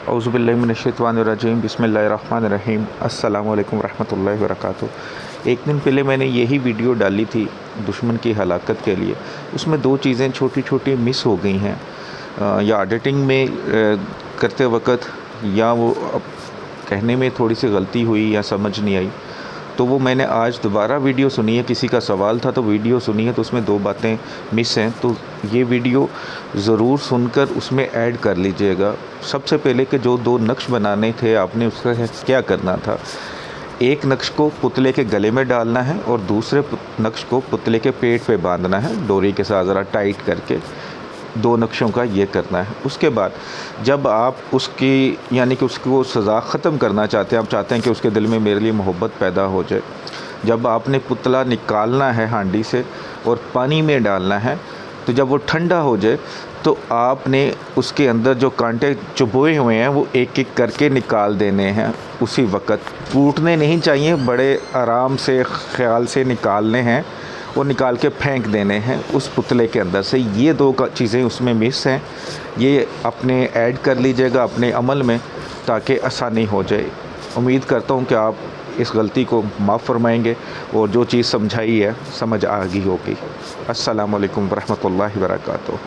औज़ुबिल्लाहिमिनश्शैतानिर्रजीम बिस्मिल्लाहिर्रहमानिर्रहीम अस्सलामु अलैकुम रहमतुल्लाहि व बरकातुहू। एक दिन पहले मैंने यही वीडियो डाली थी दुश्मन की हलाकत के लिए। उसमें दो चीज़ें छोटी छोटी मिस हो गई हैं, या एडिटिंग में करते वक्त, या वो कहने में थोड़ी सी गलती हुई या समझ नहीं आई। तो वो मैंने आज दोबारा वीडियो सुनी है, किसी का सवाल था तो वीडियो सुनी है, तो उसमें दो बातें मिस हैं। तो ये वीडियो ज़रूर सुनकर उसमें ऐड कर लीजिएगा। सबसे पहले कि जो दो नक्श बनाने थे आपने, उसका क्या करना था। एक नक्श को पुतले के गले में डालना है और दूसरे नक्श को पुतले के पेट पे बांधना है, डोरी के साथ ज़रा टाइट करके। दो नक्शों का ये करना है। उसके बाद जब आप उसकी यानी कि उसको सज़ा ख़त्म करना चाहते हैं, आप चाहते हैं कि उसके दिल में मेरे लिए मोहब्बत पैदा हो जाए, जब आपने पुतला निकालना है हांडी से और पानी में डालना है, तो जब वो ठंडा हो जाए तो आपने उसके अंदर जो कांटे चुभोए हुए हैं वो एक एक करके निकाल देने हैं। उसी वक्त टूटने नहीं चाहिए, बड़े आराम से ख्याल से निकालने हैं और निकाल के फेंक देने हैं उस पुतले के अंदर से। ये दो चीज़ें उसमें मिस हैं, ये अपने ऐड कर लीजिएगा अपने अमल में ताकि आसानी हो जाए। उम्मीद करता हूँ कि आप इस गलती को माफ़ फरमाएंगे और जो चीज़ समझाई है समझ आ गई होगी। अस्सलामु अलैकुम व रहमतुल्लाहि व बरकातुहू।